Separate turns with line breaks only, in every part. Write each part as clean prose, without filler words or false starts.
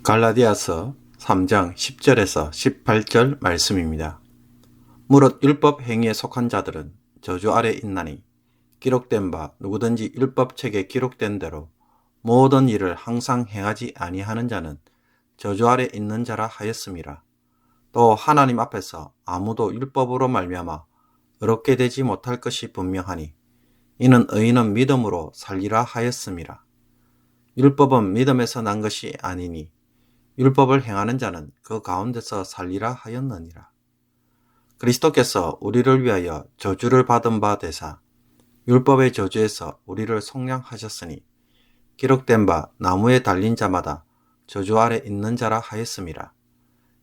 갈라디아서 3장 10절에서 18절 말씀입니다. 무릇 율법 행위에 속한 자들은 저주 아래 있나니 기록된 바 누구든지 율법책에 기록된 대로 모든 일을 항상 행하지 아니하는 자는 저주 아래 있는 자라 하였음이라. 또 하나님 앞에서 아무도 율법으로 말미암아 의롭게 되지 못할 것이 분명하니 이는 의인은 믿음으로 살리라 하였음이라. 율법은 믿음에서 난 것이 아니니 율법을 행하는 자는 그 가운데서 살리라 하였느니라. 그리스도께서 우리를 위하여 저주를 받은 바 되사 율법의 저주에서 우리를 속량하셨으니 기록된 바 나무에 달린 자마다 저주 아래 있는 자라 하였음이라.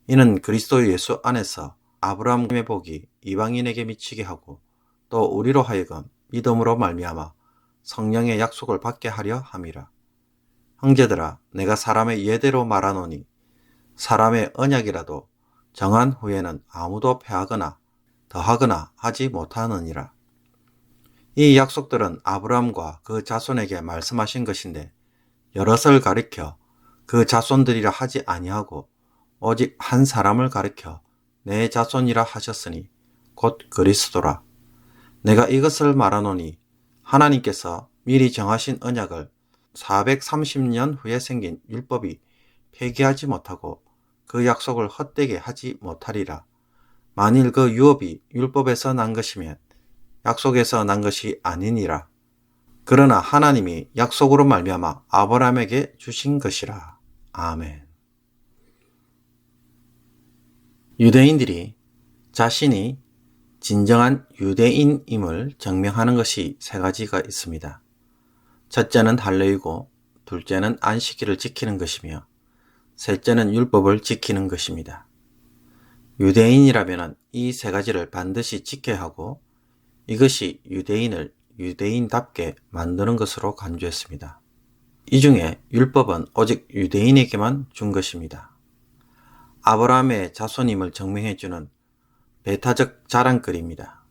이는 그리스도 예수 안에서 아브라함의 복이 이방인에게 미치게 하고 또 우리로 하여금 믿음으로 말미암아 성령의 약속을 받게 하려 함이라. 형제들아, 내가 사람의 예대로 말하노니 사람의 언약이라도 정한 후에는 아무도 패하거나 더하거나 하지 못하느니라. 이 약속들은 아브라함과 그 자손에게 말씀하신 것인데 여럿을 가리켜 그 자손들이라 하지 아니하고 오직 한 사람을 가리켜 내 자손이라 하셨으니 곧 그리스도라. 내가 이것을 말하노니 하나님께서 미리 정하신 언약을 430년 후에 생긴 율법이 폐기하지 못하고 그 약속을 헛되게 하지 못하리라. 만일 그 유업이 율법에서 난 것이면 약속에서 난 것이 아니니라. 그러나 하나님이 약속으로 말미암아 아브라함에게 주신 것이라. 아멘. 유대인들이 자신이 진정한 유대인임을 증명하는 것이 세 가지가 있습니다. 첫째는 할례이고 둘째는 안식일을 지키는 것이며 셋째는 율법을 지키는 것입니다. 유대인이라면 이 세 가지를 반드시 지켜야 하고 이것이 유대인을 유대인답게 만드는 것으로 간주했습니다. 이 중에 율법은 오직 유대인에게만 준 것입니다. 아브라함의 자손임을 증명해주는 배타적 자랑거리입니다.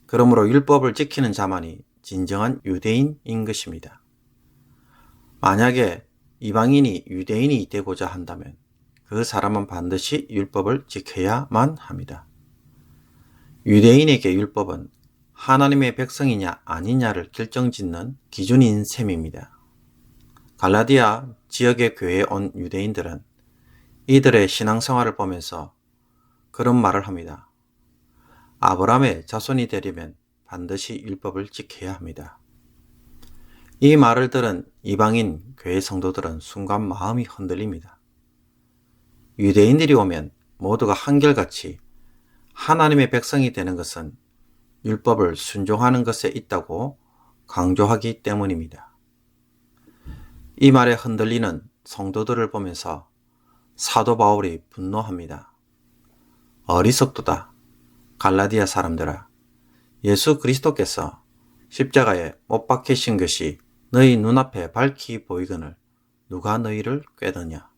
그러므로 율법을 지키는 자만이 진정한 유대인인 것입니다. 만약에 이방인이 유대인이 되고자 한다면 그 사람은 반드시 율법을 지켜야만 합니다. 유대인에게 율법은 하나님의 백성이냐 아니냐를 결정짓는 기준인 셈입니다. 갈라디아 지역의 교회에 온 유대인들은 이들의 신앙생활을 보면서 그런 말을 합니다. 아브라함의 자손이 되려면 반드시 율법을 지켜야 합니다. 이 말을 들은 이방인 교회 성도들은 순간 마음이 흔들립니다. 유대인들이 오면 모두가 한결같이 하나님의 백성이 되는 것은 율법을 순종하는 것에 있다고 강조하기 때문입니다. 이 말에 흔들리는 성도들을 보면서 사도 바울이 분노합니다. 어리석도다. 갈라디아 사람들아. 예수 그리스도께서 십자가에 못 박히신 것이 너희 눈앞에 밝히 보이거늘 누가 너희를 꾀더냐.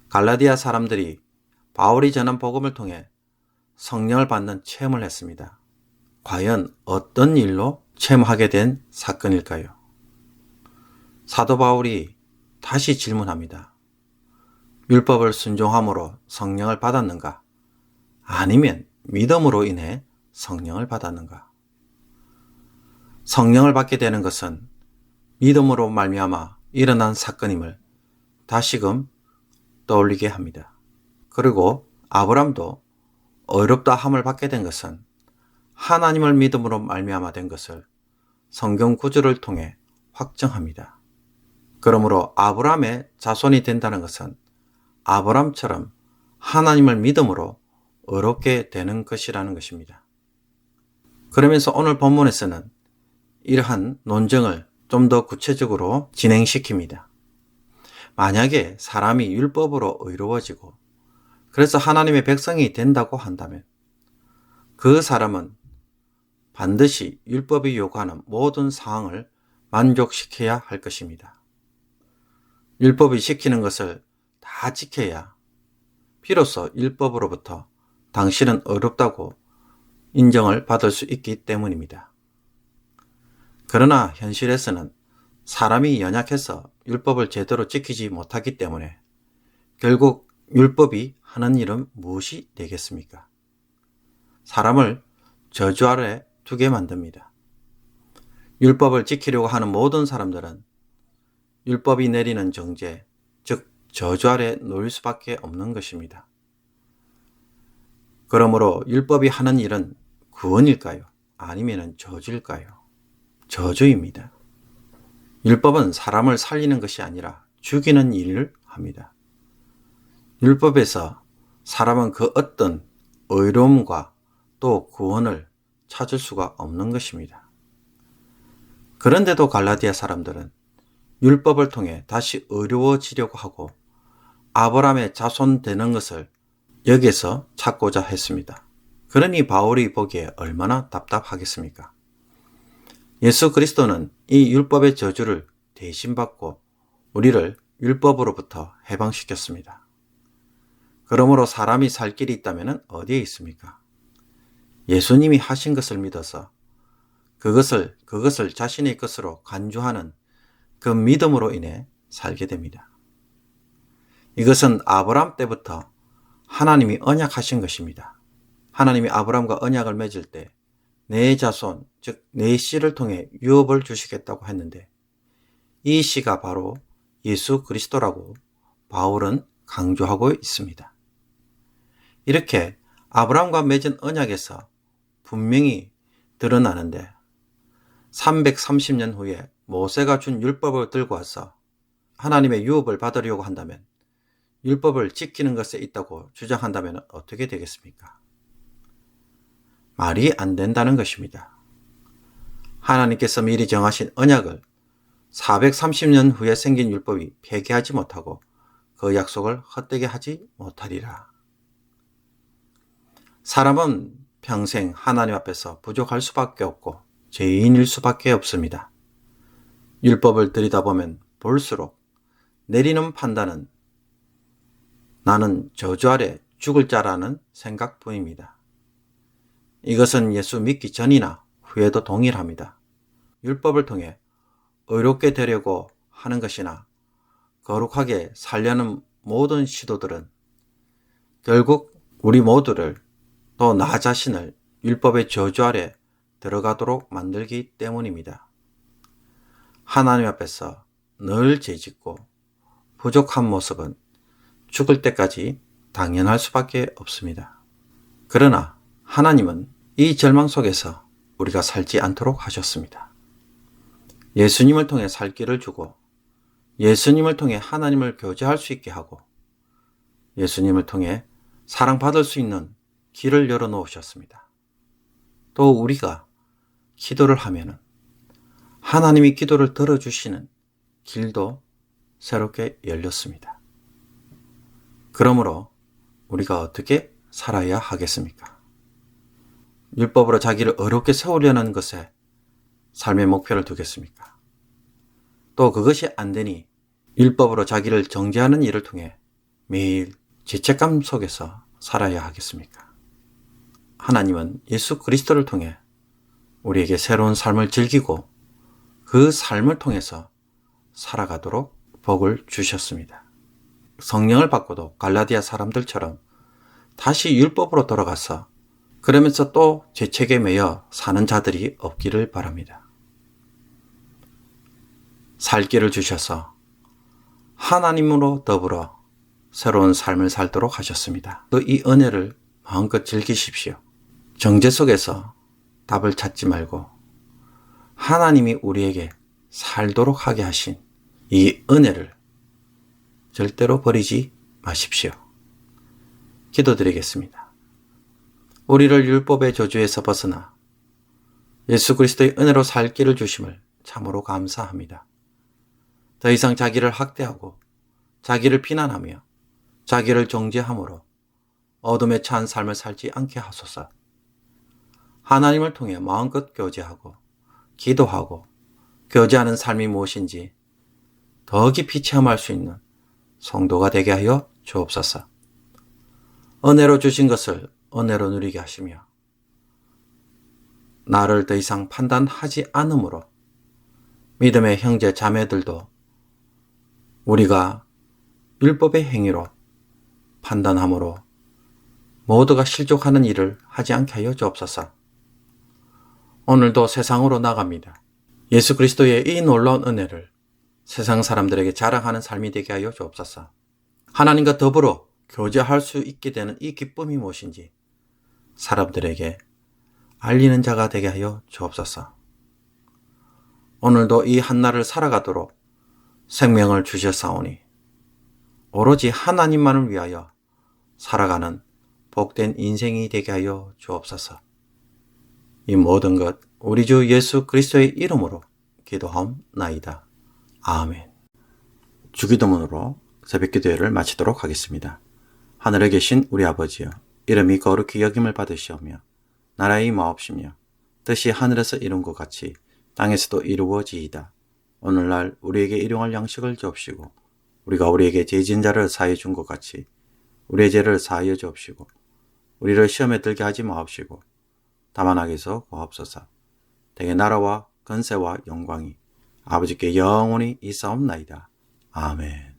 갈라디아 사람들이 바울이 전한 복음을 통해 성령을 받는 체험을 했습니다. 과연 어떤 일로 체험하게 된 사건일까요? 사도 바울이 다시 질문합니다. 율법을 순종함으로 성령을 받았는가? 아니면 믿음으로 인해 성령을 받았는가? 성령을 받게 되는 것은 믿음으로 말미암아 일어난 사건임을 다시금 떠올리게 합니다. 그리고 아브람도 의롭다 함을 받게 된 것은 하나님을 믿음으로 말미암아 된 것을 성경 구절을 통해 확정합니다. 그러므로 아브람의 자손이 된다는 것은 아브람처럼 하나님을 믿음으로 의롭게 되는 것이라는 것입니다. 그러면서 오늘 본문에서는 이러한 논증을 좀 더 구체적으로 진행시킵니다. 만약에 사람이 율법으로 의로워지고 그래서 하나님의 백성이 된다고 한다면 그 사람은 반드시 율법이 요구하는 모든 사항을 만족시켜야 할 것입니다. 율법이 시키는 것을 다 지켜야 비로소 율법으로부터 당신은 의롭다고 인정을 받을 수 있기 때문입니다. 그러나 현실에서는 사람이 연약해서 율법을 제대로 지키지 못하기 때문에 결국 율법이 하는 일은 무엇이 되겠습니까? 사람을 저주 아래 두게 만듭니다. 율법을 지키려고 하는 모든 사람들은 율법이 내리는 정죄, 즉 저주 아래 놓일 수밖에 없는 것입니다. 그러므로 율법이 하는 일은 구원일까요? 아니면 저주일까요? 저주입니다. 율법은 사람을 살리는 것이 아니라 죽이는 일을 합니다. 율법에서 사람은 그 어떤 의로움과 또 구원을 찾을 수가 없는 것입니다. 그런데도 갈라디아 사람들은 율법을 통해 다시 의로워지려고 하고 아브라함의 자손 되는 것을 여기에서 찾고자 했습니다. 그러니 바울이 보기에 얼마나 답답하겠습니까? 예수 그리스도는 이 율법의 저주를 대신 받고 우리를 율법으로부터 해방시켰습니다. 그러므로 사람이 살 길이 있다면 어디에 있습니까? 예수님이 하신 것을 믿어서 그것을 자신의 것으로 간주하는 그 믿음으로 인해 살게 됩니다. 이것은 아브라함 때부터 하나님이 언약하신 것입니다. 하나님이 아브라함과 언약을 맺을 때 내 자손, 즉 내 씨를 통해 유업을 주시겠다고 했는데 이 씨가 바로 예수 그리스도라고 바울은 강조하고 있습니다. 이렇게 아브라함과 맺은 언약에서 분명히 드러나는데 330년 후에 모세가 준 율법을 들고 와서 하나님의 유업을 받으려고 한다면 율법을 지키는 것에 있다고 주장한다면 어떻게 되겠습니까? 말이 안 된다는 것입니다. 하나님께서 미리 정하신 언약을 430년 후에 생긴 율법이 폐기하지 못하고 그 약속을 헛되게 하지 못하리라. 사람은 평생 하나님 앞에서 부족할 수밖에 없고 죄인일 수밖에 없습니다. 율법을 들여다보면 볼수록 내리는 판단은 나는 저주 아래 죽을 자라는 생각뿐입니다. 이것은 예수 믿기 전이나 후에도 동일합니다. 율법을 통해 의롭게 되려고 하는 것이나 거룩하게 살려는 모든 시도들은 결국 우리 모두를 또 나 자신을 율법의 저주 아래 들어가도록 만들기 때문입니다. 하나님 앞에서 늘 죄짓고 부족한 모습은 죽을 때까지 당연할 수밖에 없습니다. 그러나 하나님은 이 절망 속에서 우리가 살지 않도록 하셨습니다. 예수님을 통해 살 길을 주고 예수님을 통해 하나님을 교제할 수 있게 하고 예수님을 통해 사랑받을 수 있는 길을 열어놓으셨습니다. 또 우리가 기도를 하면은 하나님이 기도를 들어주시는 길도 새롭게 열렸습니다. 그러므로 우리가 어떻게 살아야 하겠습니까? 율법으로 자기를 어렵게 세우려는 것에 삶의 목표를 두겠습니까? 또 그것이 안 되니 율법으로 자기를 정죄하는 일을 통해 매일 죄책감 속에서 살아야 하겠습니까? 하나님은 예수 그리스도를 통해 우리에게 새로운 삶을 즐기고 그 삶을 통해서 살아가도록 복을 주셨습니다. 성령을 받고도 갈라디아 사람들처럼 다시 율법으로 돌아가서 그러면서 또 죄책에 매여 사는 자들이 없기를 바랍니다. 살 길을 주셔서 하나님으로 더불어 새로운 삶을 살도록 하셨습니다. 또 이 은혜를 마음껏 즐기십시오. 정죄 속에서 답을 찾지 말고 하나님이 우리에게 살도록 하게 하신 이 은혜를 절대로 버리지 마십시오. 기도드리겠습니다. 우리를 율법의 저주에서 벗어나 예수 그리스도의 은혜로 살 길을 주심을 참으로 감사합니다. 더 이상 자기를 학대하고 자기를 비난하며 자기를 정죄함으로 어둠에 찬 삶을 살지 않게 하소서. 하나님을 통해 마음껏 교제하고 기도하고 교제하는 삶이 무엇인지 더 깊이 체험할 수 있는 성도가 되게 하여 주옵소서. 은혜로 주신 것을 은혜로 누리게 하시며 나를 더 이상 판단하지 않으므로 믿음의 형제 자매들도 우리가 율법의 행위로 판단함으로 모두가 실족하는 일을 하지 않게 하여 주옵소서. 오늘도 세상으로 나갑니다. 예수 그리스도의 이 놀라운 은혜를 세상 사람들에게 자랑하는 삶이 되게 하여 주옵소서. 하나님과 더불어 교제할 수 있게 되는 이 기쁨이 무엇인지 사람들에게 알리는 자가 되게 하여 주옵소서. 오늘도 이 한날을 살아가도록 생명을 주셨사오니 오로지 하나님만을 위하여 살아가는 복된 인생이 되게 하여 주옵소서. 이 모든 것 우리 주 예수 그리스도의 이름으로 기도하옵나이다. 아멘. 주기도문으로 새벽기도회를 마치도록 하겠습니다. 하늘에 계신 우리 아버지여, 이름이 거룩히 여김을 받으시오며 나라의 마옵시며 뜻이 하늘에서 이룬 것 같이 땅에서도 이루어지이다. 오늘날 우리에게 일용할 양식을 주옵시고 우리가 우리에게 죄진 자를 사하여 준 것 같이 우리의 죄를 사하여 주옵시고 우리를 시험에 들게 하지 마옵시고 다만 악에서 구하옵소서. 대개 나라와 권세와 영광이 아버지께 영원히 있사옵나이다. 아멘.